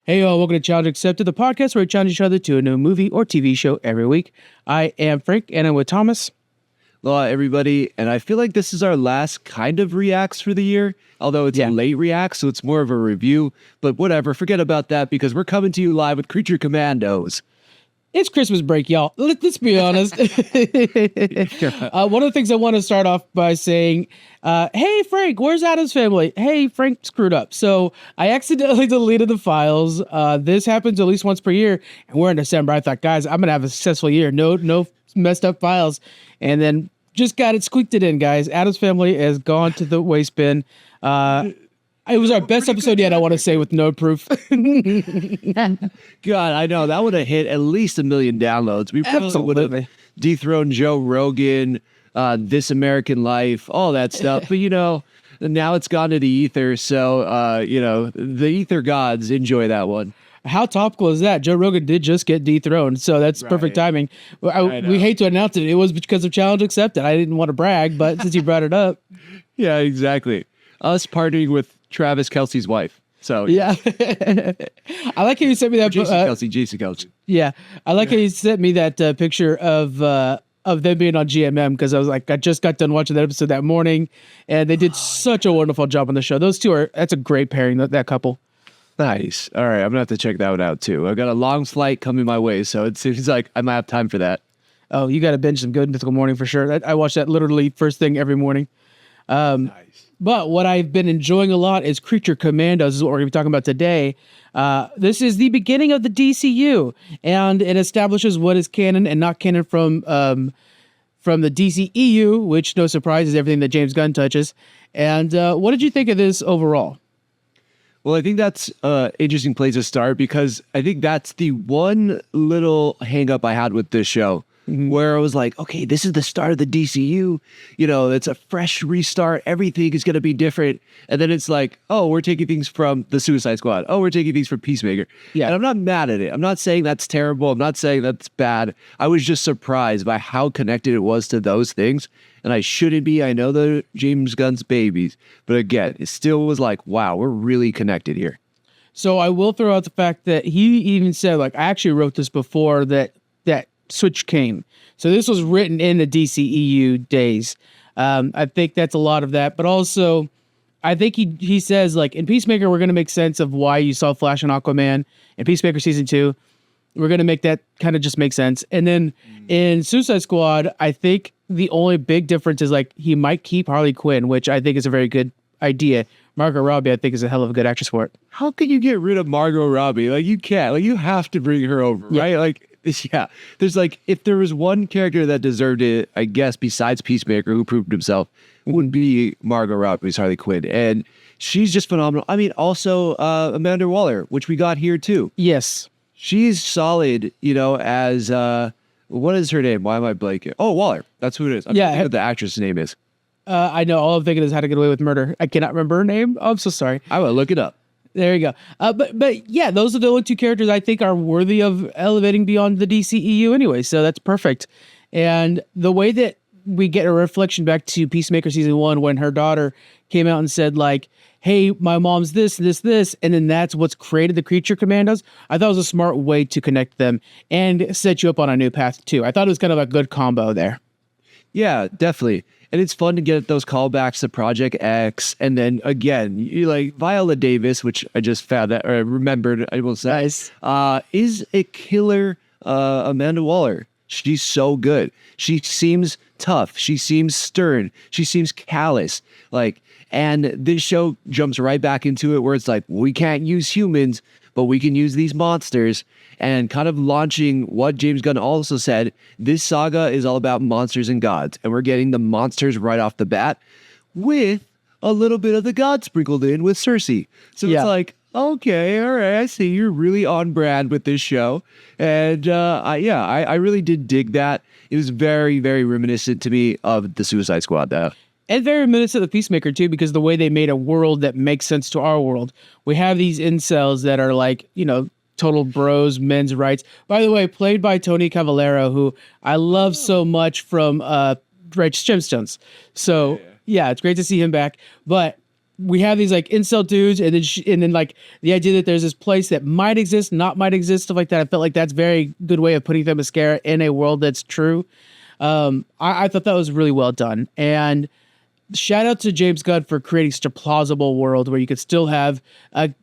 Hey, y'all, welcome to Challenge Accepted, the podcast where we challenge each other to a new movie or TV show every week. I am Frank, and I'm with Thomas. Hello, everybody. And I feel like this is our last kind of reacts for the year, although it's a late react, so it's more of a review. But whatever, forget about that because we're coming to you live with Creature Commandos. It's Christmas break, y'all. Let's be honest. One of the things I want to start off by saying, hey, Frank, where's Adam's family? Hey, Frank screwed up. So I accidentally deleted the files. This happens at least once per year. And we're in December. I thought, guys, I'm going to have a successful year. No messed up files. And then just got it, squeaked it in, guys. Adam's family has gone to the waste bin. It was our best episode yet, I want to say, with no proof. God, I know. That would have hit at least 1 million downloads. We probably would have dethroned Joe Rogan, This American Life, all that stuff. But, now it's gone to the ether. So, the ether gods enjoy that one. How topical is that? Joe Rogan did just get dethroned, so that's perfect timing. We hate to announce it. It was because of Challenge Accepted. I didn't want to brag, but since you brought it up. Yeah, exactly. Us partnering with Travis Kelce's wife. So yeah, I like how you sent me that. Jason Kelce. Yeah, I like how you sent me that picture of them being on GMM because I was like, I just got done watching that episode that morning, and they did such a wonderful job on the show. Those two that's a great pairing. That couple. Nice. All right, I'm gonna have to check that one out too. I've got a long flight coming my way, so it seems like I might have time for that. Oh, you got to binge some Good Mythical Morning for sure. I watch that literally first thing every morning. Nice. But what I've been enjoying a lot is Creature Commandos, is what we're going to be talking about today. This is the beginning of the DCU, and it establishes what is canon and not canon from the DCEU, which, no surprise, is everything that James Gunn touches. And what did you think of this overall? Well, I think that's an interesting place to start because I think that's the one little hang up I had with this show. Mm-hmm. Where I was like, okay, this is the start of the DCU. It's a fresh restart. Everything is going to be different. And then it's like, oh, we're taking things from the Suicide Squad. Oh, we're taking things from Peacemaker. Yeah. And I'm not mad at it. I'm not saying that's terrible. I'm not saying that's bad. I was just surprised by how connected it was to those things. And I shouldn't be. I know they're James Gunn's babies. But again, it still was like, wow, we're really connected here. So I will throw out the fact that he even said, like, I actually wrote this before that switch came. So this was written in the DCEU days. I think that's a lot of that. But also, I think he says, like, in Peacemaker, we're going to make sense of why you saw Flash and Aquaman. In Peacemaker Season 2, we're going to make that kind of just make sense. And then in Suicide Squad, I think the only big difference is, like, he might keep Harley Quinn, which I think is a very good idea. Margot Robbie, I think, is a hell of a good actress for it. How can you get rid of Margot Robbie? Like, you can't. Like, you have to bring her over, right? Like, yeah, there's like, if there was one character that deserved it, I guess, besides Peacemaker, who proved himself, would be Margot Robbie's Harley Quinn. And she's just phenomenal. I mean, also Amanda Waller, which we got here too. Yes. She's solid, as, what is her name? Why am I blanking? Oh, Waller. That's who it is. I forget what the actress' name is. I know. All I'm thinking is How to Get Away with Murder. I cannot remember her name. Oh, I'm so sorry. I will look it up. There you go. But yeah, those are the only two characters I think are worthy of elevating beyond the DCEU anyway. So that's perfect. And the way that we get a reflection back to Peacemaker Season 1 when her daughter came out and said, like, hey, my mom's this, and then that's what's created the Creature Commandos. I thought it was a smart way to connect them and set you up on a new path too. I thought it was kind of a good combo there. Yeah, definitely. And it's fun to get those callbacks to Project X. And then again, you like Viola Davis, which I just found that, or remembered, I will say, nice. Is a killer Amanda Waller. She's so good. She seems tough. She seems stern. She seems callous. And this show jumps right back into it where it's like, we can't use humans, but we can use these monsters. And kind of launching what James Gunn also said, this saga is all about monsters and gods. And we're getting the monsters right off the bat with a little bit of the god sprinkled in with Cersei. So it's like, okay, all right, I see you're really on brand with this show. And I really did dig that. It was very, very reminiscent to me of the Suicide Squad, though. And very reminiscent of the Peacemaker, too, because the way they made a world that makes sense to our world. We have these incels that are like, total bros, men's rights. By the way, played by Tony Cavallero, who I love so much from Righteous Gemstones. So, yeah, it's great to see him back. But we have these like incel dudes, and then like the idea that there's this place that might exist, not might exist, stuff like that. I felt like that's a very good way of putting Themyscira in a world that's true. I thought that was really well done, and shout out to James Gunn for creating such a plausible world where you could still have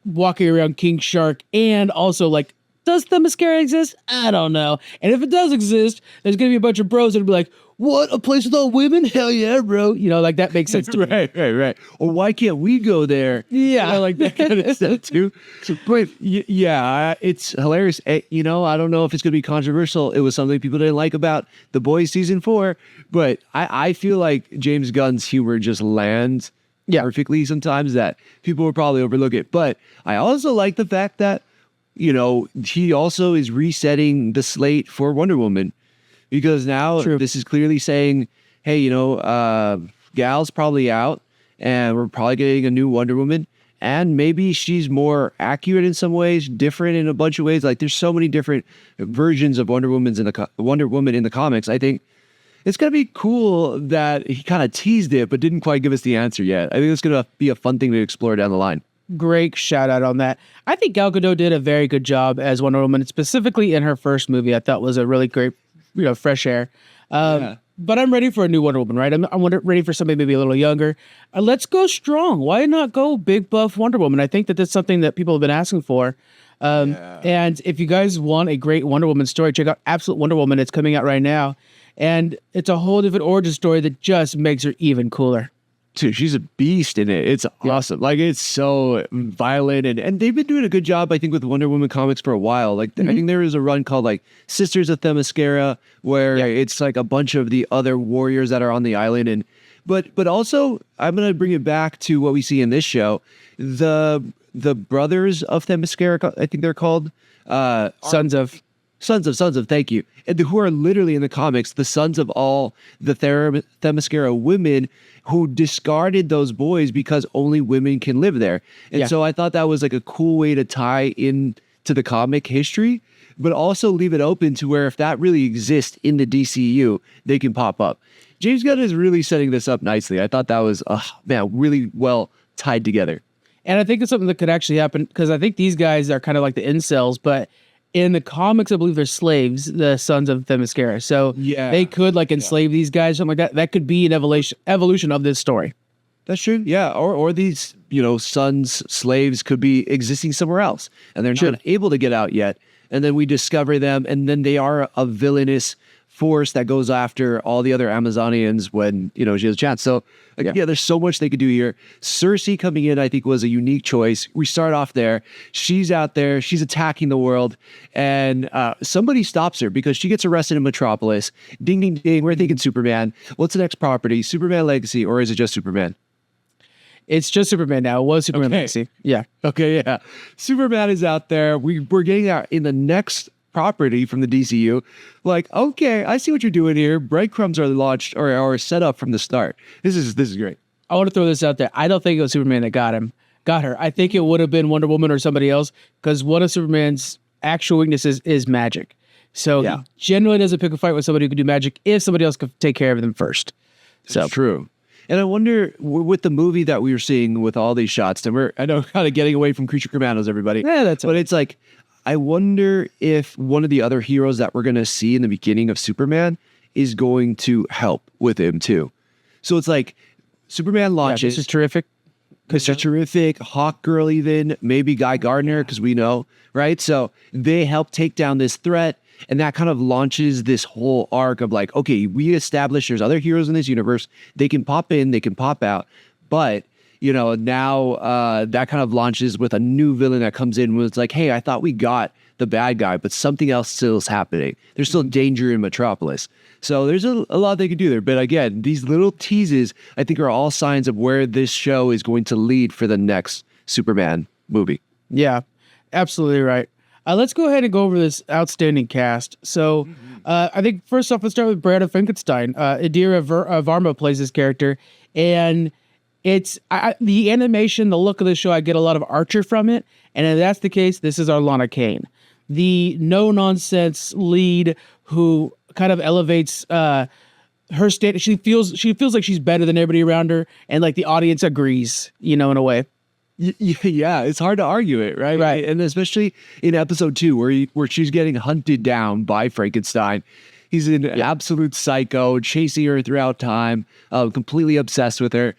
walking around King Shark, and also like, does Themyscira exist? I don't know. And if it does exist, there's gonna be a bunch of bros that'll be like, what, a place with all women? Hell yeah, bro. You know, like that makes sense to me. Right. Or why can't we go there? Yeah. I like that kind of stuff too. But yeah, it's hilarious. You know, I don't know if it's going to be controversial. It was something people didn't like about The Boys season 4, but I feel like James Gunn's humor just lands perfectly sometimes that people will probably overlook it. But I also like the fact that, you know, he also is resetting the slate for Wonder Woman. Because now this is clearly saying, hey, you know, Gal's probably out and we're probably getting a new Wonder Woman. And maybe she's more accurate in some ways, different in a bunch of ways. Like there's so many different versions of Wonder Woman in the comics. I think it's going to be cool that he kind of teased it, but didn't quite give us the answer yet. I think it's going to be a fun thing to explore down the line. Great shout out on that. I think Gal Gadot did a very good job as Wonder Woman, specifically in her first movie. I thought was a really great, you know, fresh air. But I'm ready for a new Wonder Woman, right? I'm ready for somebody maybe a little younger. Let's go strong. Why not go big buff Wonder Woman? I think that that's something that people have been asking for. And if you guys want a great Wonder Woman story, check out Absolute Wonder Woman. It's coming out right now. And it's a whole different origin story that just makes her even cooler. Dude, she's a beast in it. It's awesome. Like, it's so violent. And they've been doing a good job, I think, with Wonder Woman comics for a while. Like, I think there is a run called, like, Sisters of Themyscira, where it's, like, a bunch of the other warriors that are on the island. And But also, I'm going to bring it back to what we see in this show. The brothers of Themyscira, I think they're called. Sons of, thank you. And who are literally in the comics, the sons of all the Themyscira women who discarded those boys because only women can live there. And so I thought that was like a cool way to tie in to the comic history, but also leave it open to where if that really exists in the DCU, they can pop up. James Gunn is really setting this up nicely. I thought that was, really well tied together. And I think it's something that could actually happen because I think these guys are kind of like the incels, but in the comics, I believe they're slaves, the sons of Themyscira. So they could like enslave these guys, something like that. That could be an evolution of this story. That's true. Yeah. Or these, sons, slaves could be existing somewhere else and they're not able to get out yet. And then we discover them and then they are a villainous force that goes after all the other Amazonians when, she has a chance. So there's so much they could do here. Cersei coming in, I think, was a unique choice. We start off there. She's out there. She's attacking the world. And somebody stops her because she gets arrested in Metropolis. Ding, ding, ding. We're thinking Superman. What's the next property? Superman Legacy, or is it just Superman? It's just Superman now. It was Superman Legacy. Yeah. Okay, yeah. Superman is out there. We're getting out in the next property from the DCU. Like, okay, I see what you're doing here. Breadcrumbs are launched or set up from the start. This is great. I want to throw this out there. I don't think it was Superman that got her. I think it would have been Wonder Woman or somebody else because one of Superman's actual weaknesses is magic. So he generally doesn't pick a fight with somebody who can do magic if somebody else could take care of them first. So it's true. And I wonder, with the movie that we were seeing with all these shots, and I know kind of getting away from Creature Commandos, everybody. Yeah, that's but it's like, I wonder if one of the other heroes that we're going to see in the beginning of Superman is going to help with him too. So it's like Superman launches. This is terrific. Mr. Terrific, Hawk Girl even, maybe Guy Gardner, because we know, right? So they help take down this threat, and that kind of launches this whole arc of like, okay, we establish there's other heroes in this universe. They can pop in, they can pop out, but now that kind of launches with a new villain that comes in where it's like, hey, I thought we got the bad guy, but something else still is happening. There's still danger in Metropolis. So there's a lot they could do there. But again, these little teases, I think, are all signs of where this show is going to lead for the next Superman movie. Yeah, absolutely right. Let's go ahead and go over this outstanding cast. So I think first off, let's start with Brad Finkelstein. Adira Varma plays this character. And it's the animation, the look of the show, I get a lot of Archer from it. And if that's the case, this is our Lana Kane. The no-nonsense lead who kind of elevates her state. She feels like she's better than everybody around her, and like the audience agrees, in a way. Yeah, it's hard to argue it, right? Right. And especially in episode 2, where she's getting hunted down by Frankenstein. He's an absolute psycho, chasing her throughout time, completely obsessed with her.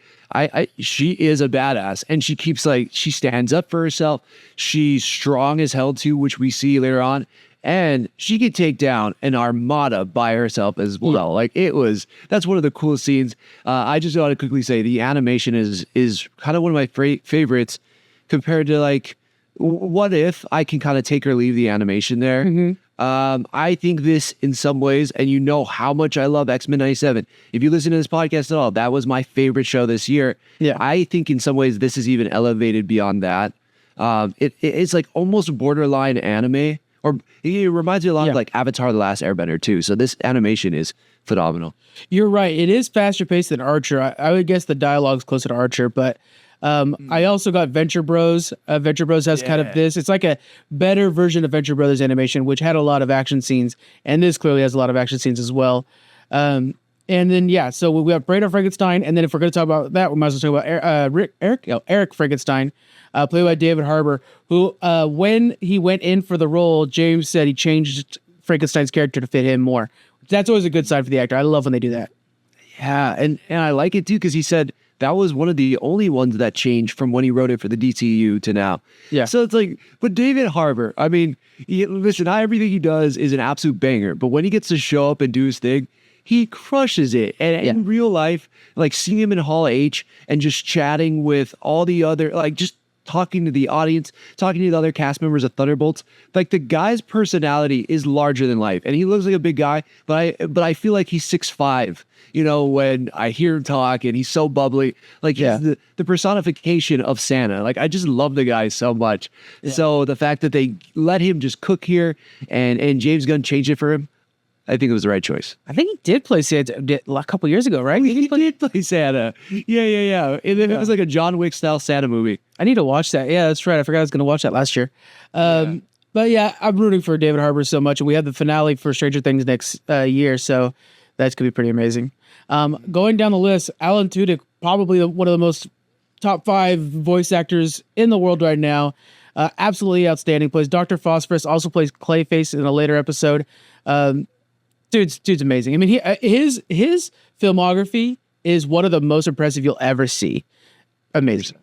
She is a badass, and she stands up for herself. She's strong as hell too, which we see later on. And she could take down an armada by herself as well. Like that's one of the coolest scenes. I just want to quickly say the animation is kind of one of my favorites compared to like, what if I can kind of take or leave the animation there. Mm-hmm. I think this in some ways, and you know how much I love X-Men 97. If you listen to this podcast at all, that was my favorite show this year. Yeah. I think in some ways this is even elevated beyond that. It's like almost borderline anime. Or it reminds me a lot of like Avatar: The Last Airbender too. So this animation is phenomenal. You're right. It is faster paced than Archer. I would guess the dialogue's closer to Archer, but I also got Venture Bros. Venture Bros has kind of this. It's like a better version of Venture Brothers animation, which had a lot of action scenes, and this clearly has a lot of action scenes as well. And then so we have Brandon Frankenstein, and then if we're going to talk about that, we might as well talk about Eric Frankenstein. Played by David Harbour, who, when he went in for the role, James said he changed Frankenstein's character to fit him more. That's always a good sign for the actor. I love when they do that. Yeah, and I like it too, because he said that was one of the only ones that changed from when he wrote it for the DCU to now. Yeah. So it's like, but David Harbour, I mean, listen, not everything he does is an absolute banger, but when he gets to show up and do his thing, he crushes it. And in real life, like seeing him in Hall H and just chatting with all the other, like just talking to the audience, talking to the other cast members of Thunderbolts, like the guy's personality is larger than life, and he looks like a big guy, but I feel like he's 6'5", when I hear him talk, and he's so bubbly, like he's the personification of Santa. Like I just love the guy so much. So the fact that they let him just cook here and James Gunn changed it for him, I think it was the right choice. I think he did play Santa a couple years ago, right? He did play Santa. Yeah. And then it was like a John Wick style Santa movie. I need to watch that. Yeah, that's right. I forgot I was going to watch that last year. But yeah, I'm rooting for David Harbour so much. And we have the finale for Stranger Things next year. So that's going to be pretty amazing. Going down the list, Alan Tudyk, probably one of the most top 5 voice actors in the world right now. Absolutely outstanding. Plays Dr. Phosphorus, also plays Clayface in a later episode. Dude's amazing. I mean, his filmography is one of the most impressive you'll ever see. Amazing.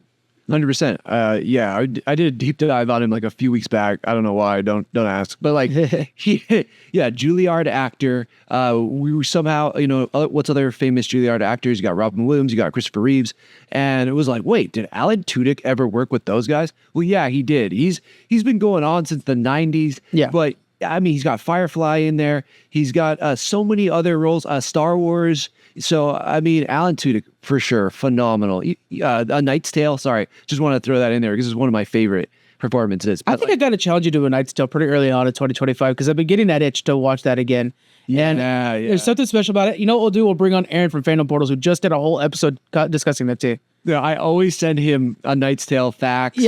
100%. I did a deep dive on him like a few weeks back. I don't know why. Don't ask. But like, Juilliard actor. We were somehow, what's other famous Juilliard actors? You got Robin Williams, you got Christopher Reeves, and it was like, wait, did Alan Tudyk ever work with those guys? Well, yeah, he did. He's been going on since the 90s. Yeah, but. I mean, he's got Firefly in there. He's got so many other roles, Star Wars. So, I mean, Alan Tudyk, for sure, phenomenal. A Knight's Tale, sorry. Just want to throw that in there because it's one of my favorite performances. I think I got to challenge you to A Knight's Tale pretty early on in 2025 because I've been getting that itch to watch that again. And there's something special about it. You know what we'll do? We'll bring on Aaron from Phantom Portals, who just did a whole episode discussing that too. Yeah, I always send him A Knight's Tale facts,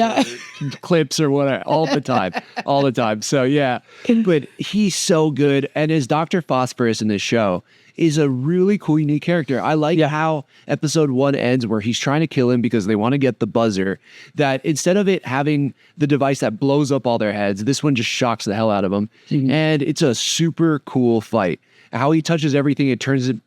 clips or whatever, all the time. So yeah, but he's so good. And as Dr. Phosphorus in this show is a really cool, unique character. I like how episode 1 ends where he's trying to kill him because they want to get the buzzer, that instead of it having the device that blows up all their heads, this one just shocks the hell out of them. Mm-hmm. And it's a super cool fight. How he touches everything, it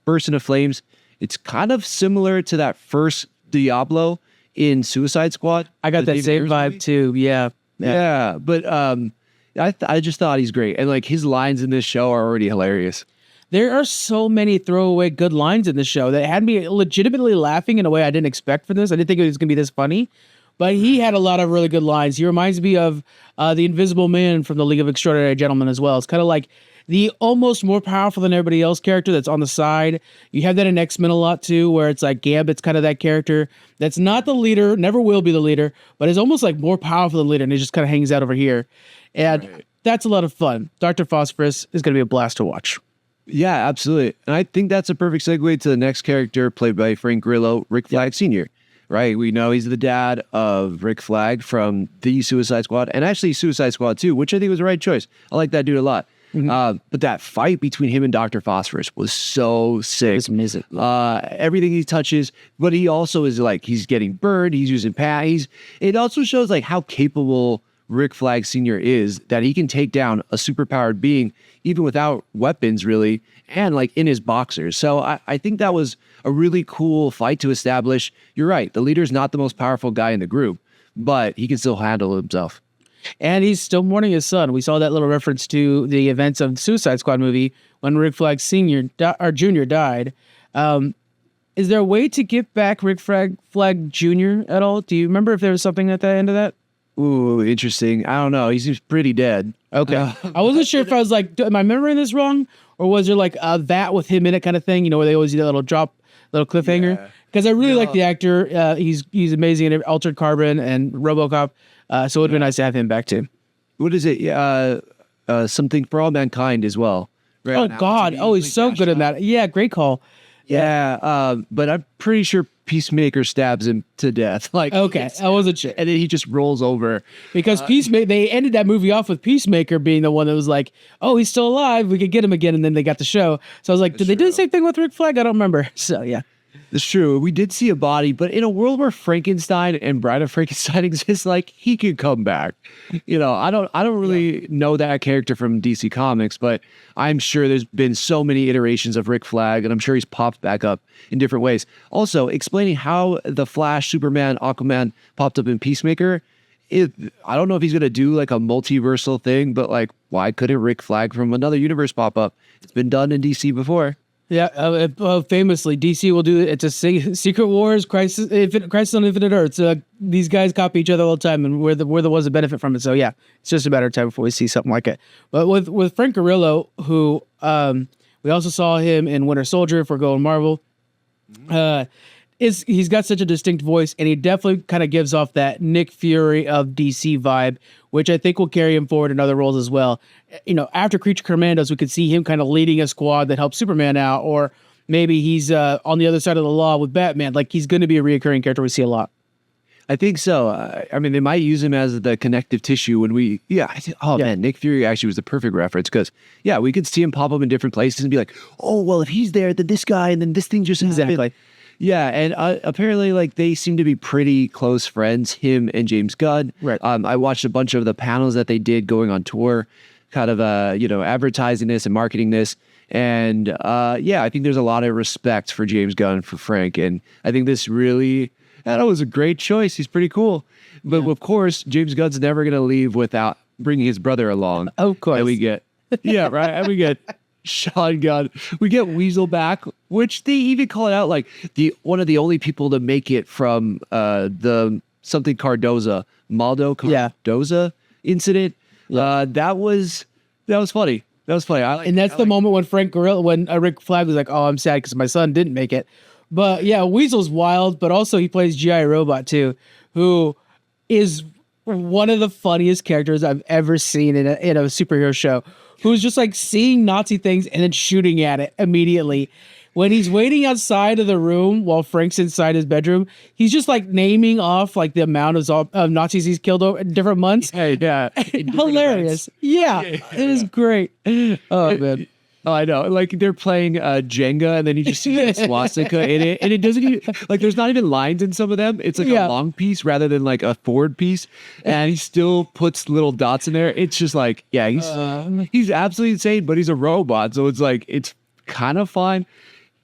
bursts into flames. It's kind of similar to that first Diablo in Suicide Squad. I got that same vibe movie too. Yeah. But I just thought he's great, and like his lines in this show are already hilarious. There are so many throwaway good lines in this show that had me legitimately laughing in a way I didn't expect for this. I didn't think it was going to be this funny, but he had a lot of really good lines. He reminds me of the Invisible Man from the League of Extraordinary Gentlemen as well. It's kind of like the almost more powerful than everybody else character that's on the side. You have that in X-Men a lot too, where it's like Gambit's kind of that character that's not the leader, never will be the leader, but is almost like more powerful than the leader, and he just kind of hangs out over here. And that's a lot of fun. Dr. Phosphorus is going to be a blast to watch. Yeah, absolutely. And I think that's a perfect segue to the next character played by Frank Grillo, Rick Flag Sr., right? We know he's the dad of Rick Flag from the Suicide Squad, and actually Suicide Squad 2, which I think was the right choice. I like that dude a lot. But that fight between him and Dr. Phosphorus was so sick. It's amazing. Everything he touches, but he also is like, he's getting burned. He's using it also shows like how capable Rick Flag Sr. is, that he can take down a superpowered being even without weapons really, and like in his boxers. So I think that was a really cool fight to establish. You're right. The leader's not the most powerful guy in the group, but he can still handle himself. And he's still mourning his son. We saw that little reference to the events of the Suicide Squad movie when Rick Flag Sr. Or Jr. died. Is there a way to get back Rick Flag Jr. at all? Do you remember if there was something at the end of that? Ooh, interesting. I don't know. He seems pretty dead. Okay. I wasn't sure if I was like, am I remembering this wrong? Or was there like that with him in it kind of thing? You know, where they always do that little cliffhanger? Because I really like the actor. He's amazing in Altered Carbon and RoboCop. So it would be nice to have him back too. What is it? Something for All Mankind as well. Right? Oh God! Oh, he's so good in that. Yeah, great call. Yeah, but I'm pretty sure Peacemaker stabs him to death. Like, okay, I wasn't sure. And then he just rolls over. Because Peacemaker, they ended that movie off with Peacemaker being the one that was like, oh, he's still alive. We could get him again. And then they got the show. So I was like, did they do the same thing with Rick Flag? I don't remember. So yeah. That's true. We did see a body, but in a world where Frankenstein and Bride of Frankenstein exists, like he could come back. You know, I don't really know that character from DC Comics, but I'm sure there's been so many iterations of Rick Flag, and I'm sure he's popped back up in different ways. Also, explaining how the Flash, Superman, Aquaman popped up in Peacemaker. I don't know if he's gonna do like a multiversal thing, but like, why couldn't Rick Flag from another universe pop up? It's been done in DC before. Yeah, famously, DC will do it. It's a Secret Wars, Crisis on Infinite Earths. These guys copy each other all the time, and we're the ones that benefit from it. So yeah, it's just a matter of time before we see something like it. But with Frank Grillo, who we also saw him in Winter Soldier, if we're going Marvel, he's got such a distinct voice, and he definitely kind of gives off that Nick Fury of DC vibe, which I think will carry him forward in other roles as well. You know, after Creature Commandos, we could see him kind of leading a squad that helps Superman out, or maybe he's on the other side of the law with Batman. Like, he's going to be a reoccurring character we see a lot. I think so. I mean, they might use him as the connective tissue when man, Nick Fury actually was the perfect reference because, we could see him pop up in different places and be like, oh, well, if he's there, then this guy, and then this thing just happened. Yeah, and apparently, like, they seem to be pretty close friends, him and James Gunn. Right. I watched a bunch of the panels that they did going on tour, kind of, advertising this and marketing this. And, I think there's a lot of respect for James Gunn, for Frank. And I think this really, that was a great choice. He's pretty cool. But, of course, James Gunn's never going to leave without bringing his brother along. Of course. And we get, right? And we get Sean Gunn. We get Weasel back, which they even call it out like one of the only people to make it from the something Cardoza, Maldo Cardoza incident. Yeah. That was funny. That was funny. And that's the moment when Rick Flag was like, "Oh, I'm sad because my son didn't make it." But yeah, Weasel's wild, but also he plays G.I. Robot too, who is one of the funniest characters I've ever seen in a superhero show. Who's just like seeing Nazi things and then shooting at it immediately. When he's waiting outside of the room while Frank's inside his bedroom, he's just like naming off like the amount of Nazis he's killed over different months. Hey, yeah. Hilarious. Yeah, it is great. Oh, man. Oh, I know. Like they're playing Jenga, and then you just see a swastika in it, and it doesn't even like. There's not even lines in some of them. It's like a long piece rather than like a forward piece, and he still puts little dots in there. It's just like, he's absolutely insane, but he's a robot, so it's like it's kind of fine.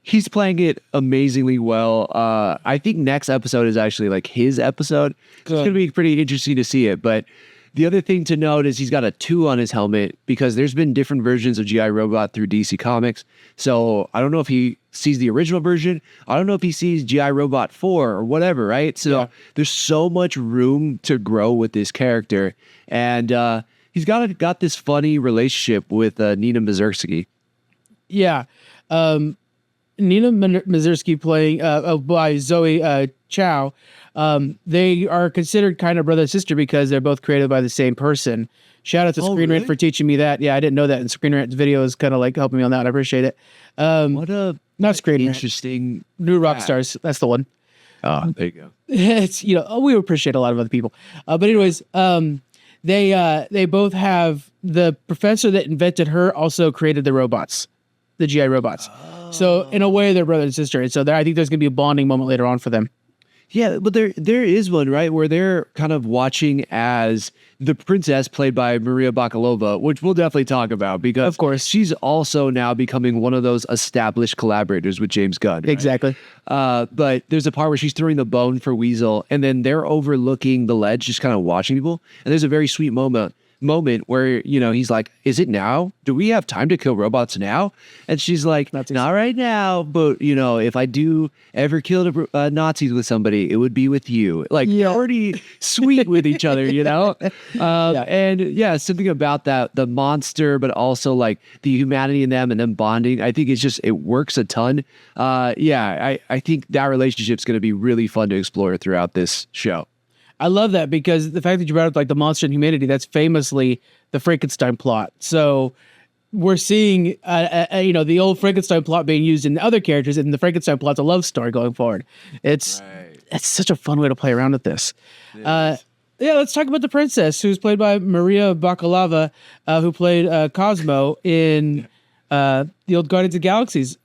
He's playing it amazingly well. I think next episode is actually like his episode. Good. It's gonna be pretty interesting to see it, but. The other thing to note is he's got a 2 on his helmet because there's been different versions of G.I. Robot through DC Comics. So I don't know if he sees the original version. I don't know if he sees G.I. Robot 4 or whatever, right? So there's so much room to grow with this character. And he's got this funny relationship with Nina Mazursky. Yeah. Nina Mazursky playing by Zoe Chow. They are considered kind of brother and sister because they're both created by the same person. Shout out to Screen Rant for teaching me that. Yeah, I didn't know that. And Screen Rant's video is kind of like helping me on that. I appreciate it. Not Screen Rant. Interesting. New Rock Stars. That's the one. Oh, there you go. It's we appreciate a lot of other people. But anyways, They both have the professor that invented her also created the robots, the GI robots. So in a way, they're brother and sister. And so I think there's going to be a bonding moment later on for them. Yeah, but there is one, right, where they're kind of watching as the princess played by Maria Bakalova, which we'll definitely talk about because Of course. she's also now becoming one of those established collaborators with James Gunn. Right? Exactly. But there's a part where she's throwing the bone for Weasel, and then they're overlooking the ledge, just kind of watching people. And there's a very sweet moment where, you know, he's like, is it now? Do we have time to kill robots now? And she's like, not right now, but, you know, if I do ever kill Nazis with somebody, it would be with you. Like, already sweet with each other, you know? And yeah, something about that, the monster, but also like the humanity in them and them bonding. I think it's just, it works a ton. I think that relationship's going to be really fun to explore throughout this show. I love that because the fact that you brought up like the monster and humanity, that's famously the Frankenstein plot. So we're seeing, you know, the old Frankenstein plot being used in other characters, and the Frankenstein plot's a love story going forward. It's such a fun way to play around with this. Let's talk about the princess, who's played by Maria Bakalova, who played Cosmo in the old Guardians of the Galaxies.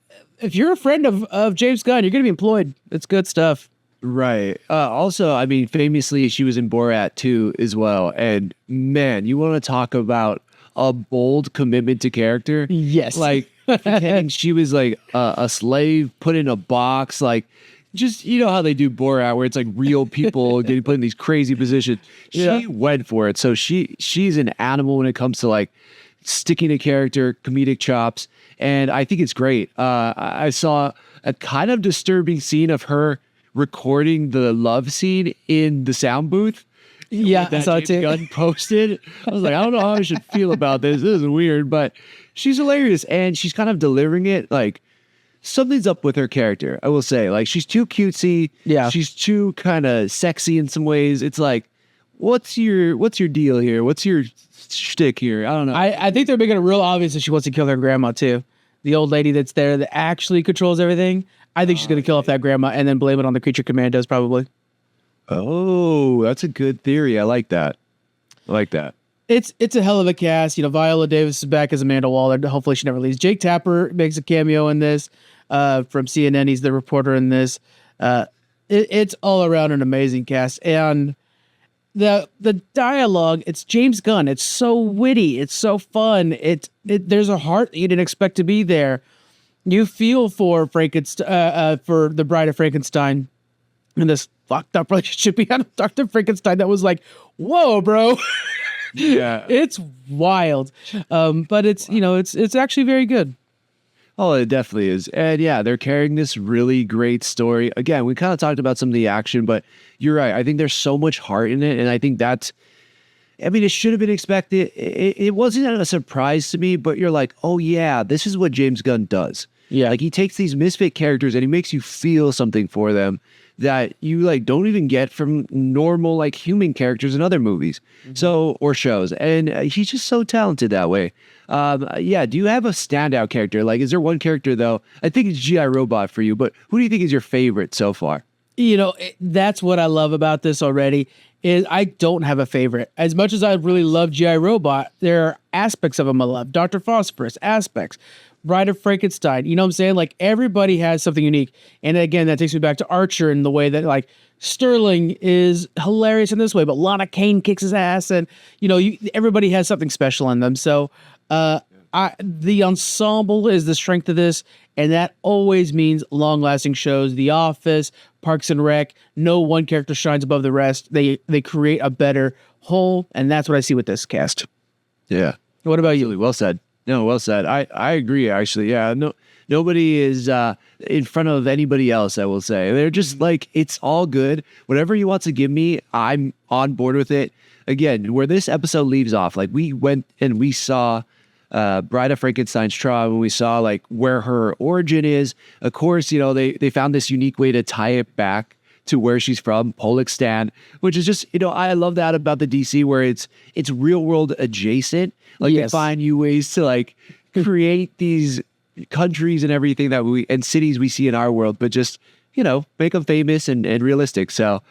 If you're a friend of James Gunn, you're going to be employed. It's good stuff. Right. Also, I mean, famously, she was in Borat too as well. And man, you want to talk about a bold commitment to character? Yes. Like pretending she was like a slave put in a box, like just, you know how they do Borat, where it's like real people getting put in these crazy positions. She went for it. So she's an animal when it comes to like sticking to character, comedic chops. And I think it's great. I saw a kind of disturbing scene of her recording the love scene in the sound booth. Yeah, that I saw James it too. Gunn posted. I was like, I don't know how I should feel about this. This is weird, but she's hilarious, and she's kind of delivering it like something's up with her character. I will say, like, she's too cutesy. Yeah, she's too kind of sexy in some ways. It's like, what's your deal here? What's your shtick here? I don't know. I think they're making it real obvious that she wants to kill her grandma too. The old lady that's there that actually controls everything. I think she's going to kill off that grandma and then blame it on the Creature Commandos, probably. Oh, that's a good theory. I like that. It's a hell of a cast. You know, Viola Davis is back as Amanda Waller. Hopefully she never leaves. Jake Tapper makes a cameo in this from CNN. He's the reporter in this. It's all around an amazing cast. And the dialogue, it's James Gunn. It's so witty. It's so fun. There's a heart you didn't expect to be there. You feel for Frankenstein, for the Bride of Frankenstein, and this fucked up relationship he had with Dr. Frankenstein. That was like, whoa, bro. Yeah, it's wild. But it's, you know, it's actually very good. Oh, it definitely is. And yeah, they're carrying this really great story. Again, we kind of talked about some of the action, but you're right. I think there's so much heart in it. And I think it should have been expected. It wasn't a surprise to me, but you're like, oh yeah, this is what James Gunn does. Yeah. Like he takes these misfit characters and he makes you feel something for them that you like don't even get from normal like human characters in other movies. So, or shows. And he's just so talented that way. Do you have a standout character? Like, is there one character though? I think it's G.I. Robot for you, but who do you think is your favorite so far? You know, that's what I love about this already is I don't have a favorite. As much as I really love G.I. Robot, there are aspects of him I love. Dr. Phosphorus, aspects. Bride of Frankenstein, you know what I'm saying? Like everybody has something unique. And again, that takes me back to Archer in the way that like Sterling is hilarious in this way, but Lana Kane kicks his ass and, you know, everybody has something special in them. So the ensemble is the strength of this. And that always means long-lasting shows. The Office, Parks and Rec, no one character shines above the rest. They create a better whole, and that's what I see with this cast. Yeah. What about you? Really well said. No, well said. I agree, actually. Yeah, nobody is in front of anybody else, I will say. They're just like, it's all good. Whatever you want to give me, I'm on board with it. Again, where this episode leaves off, like we went and we saw Bride of Frankenstein's trial, and we saw like where her origin is. Of course, you know, they found this unique way to tie it back to where she's from, Pollokstan, which is just, you know, I love that about the DC where it's real world adjacent. Like they find new ways to like create these countries and everything and cities we see in our world, but just, you know, make them famous and realistic. So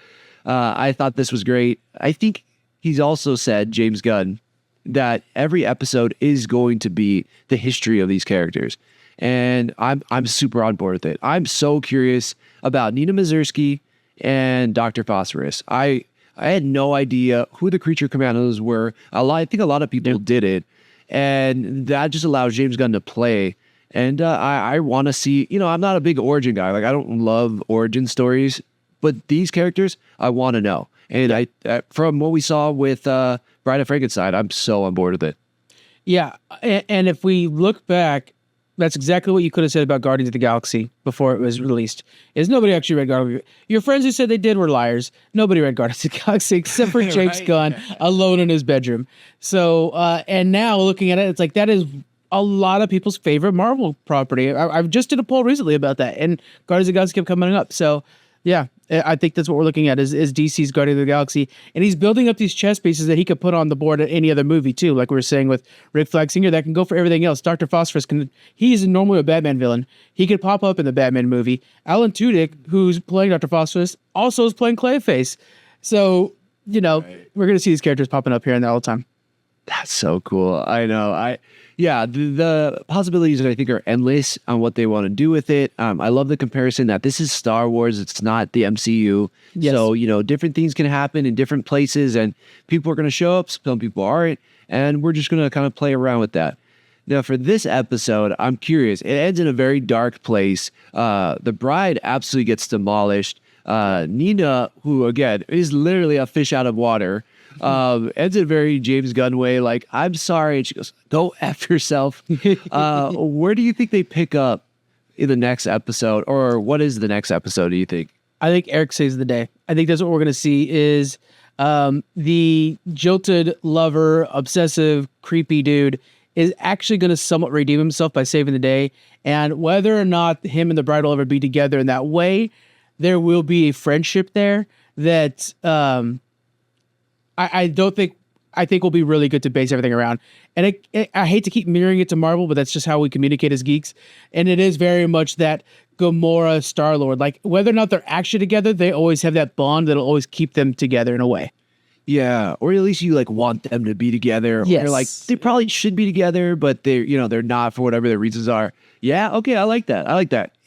I thought this was great. I think he's also said, James Gunn, that every episode is going to be the history of these characters. And I'm super on board with it. I'm so curious about Nina Mazursky and Dr. Phosphorus. I had no idea who the Creature Commandos were. I think a lot of people did it. And that just allows James Gunn to play. And I want to see, I'm not a big origin guy. Like, I don't love origin stories, but these characters, I want to know. And I from what we saw with Bride of Frankenstein, I'm so on board with it. Yeah, and if we look back, that's exactly what you could have said about Guardians of the Galaxy before it was released. Is nobody actually read Guardians? Your friends who said they did were liars. Nobody read Guardians of the Galaxy except for James Gunn alone in his bedroom. So, and now looking at it, it's like that is a lot of people's favorite Marvel property. I've just did a poll recently about that, and Guardians of the Galaxy kept coming up. So, yeah, I think that's what we're looking at is DC's Guardians of the Galaxy. And he's building up these chess pieces that he could put on the board at any other movie, too. Like we were saying with Rick Flag Sr., that can go for everything else. Dr. Phosphorus, he's normally a Batman villain. He could pop up in the Batman movie. Alan Tudyk, who's playing Dr. Phosphorus, also is playing Clayface. So, we're going to see these characters popping up here and there all the time. That's so cool. I know. The possibilities I think are endless on what they want to do with it. I love the comparison that this is Star Wars. It's not the MCU. Yes. So, different things can happen in different places and people are going to show up. Some people aren't. And we're just going to kind of play around with that. Now, for this episode, I'm curious. It ends in a very dark place. The bride absolutely gets demolished. Nina, who, again, is literally a fish out of water, ends in a very James Gunn way, like, I'm sorry. And she goes, go F yourself. Where do you think they pick up in the next episode? Or what is the next episode, do you think? I think Eric saves the day. I think that's what we're going to see is the jilted lover, obsessive, creepy dude is actually going to somewhat redeem himself by saving the day. And whether or not him and the bride will ever be together in that way, there will be a friendship there that I think will be really good to base everything around. And I hate to keep mirroring it to Marvel, but that's just how we communicate as geeks. And it is very much that Gamora Star-Lord. Like, whether or not they're actually together, they always have that bond that'll always keep them together in a way. Yeah, or at least you want them to be together. Yes. Or they probably should be together, but they're not for whatever their reasons are. Yeah, okay, I like that.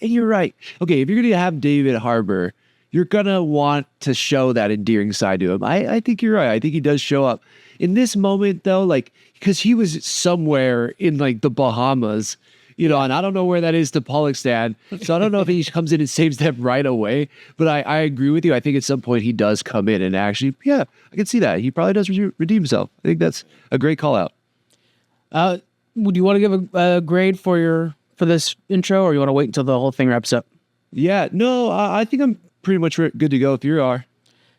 And you're right. Okay, if you're gonna have David Harbour, you're gonna want to show that endearing side to him. I think you're right. I think he does show up. In this moment though, because he was somewhere in the Bahamas, and I don't know where that is to Pollockstad. So I don't know if he comes in and saves them right away. But I agree with you. I think at some point he does come in and actually, I can see that. He probably does redeem himself. I think that's a great call out. Would you want to give a grade for this intro, or you want to wait until the whole thing wraps up? Yeah, no, I think I'm pretty much good to go if you are.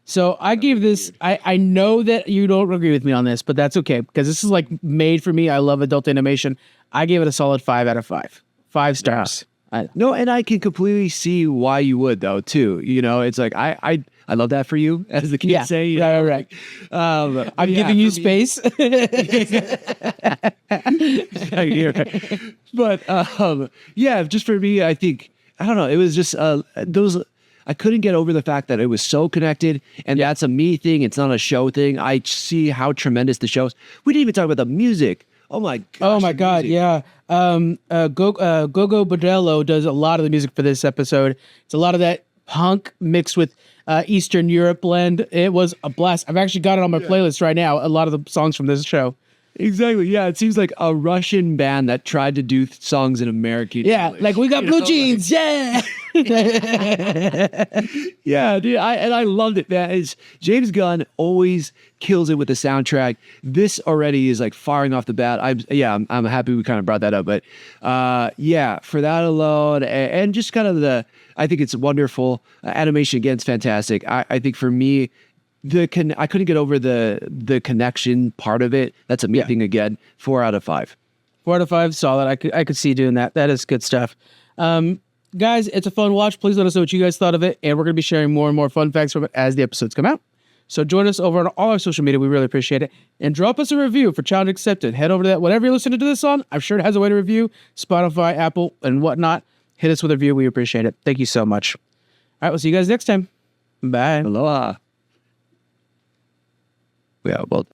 So I gave this, I know that you don't agree with me on this, but that's okay because this is made for me. I love adult animation. I gave it a solid 5 out of 5. 5 stars. No, and I can completely see why you would though too. It's I love that for you, as the kids say. Right. I'm giving you space. But just for me, I think I don't know. It was just those. I couldn't get over the fact that it was so connected, and that's a me thing. It's not a show thing. I see how tremendous the show is. We didn't even talk about the music. Oh my gosh. Oh my God. Music. Yeah. Gogo Bordello does a lot of the music for this episode. It's a lot of that punk mixed with Eastern Europe blend. It was a blast. I've actually got it on my playlist right now. A lot of the songs from this show. Exactly. Yeah, it seems like a Russian band that tried to do songs in American English. We got blue jeans. Yeah. Yeah, dude. I loved it, man. James Gunn always kills it with the soundtrack. This already is firing off the bat. I'm happy we kind of brought that up. But for that alone, and just kind of I think it's wonderful. Animation again, it's fantastic. I think for me, I couldn't get over the connection part of it. That's a me thing again. 4 out of 5. 4 out of 5, solid. I could see doing that. That is good stuff. Guys, it's a fun watch. Please let us know what you guys thought of it, and we're going to be sharing more and more fun facts from it as the episodes come out. So join us over on all our social media. We really appreciate it. And drop us a review for Challenge Accepted. Head over to that. Whatever you're listening to this on, I'm sure it has a way to review. Spotify, Apple, and whatnot. Hit us with a review. We appreciate it. Thank you so much. All right, we'll see you guys next time. Bye. Aloha. Yeah, well.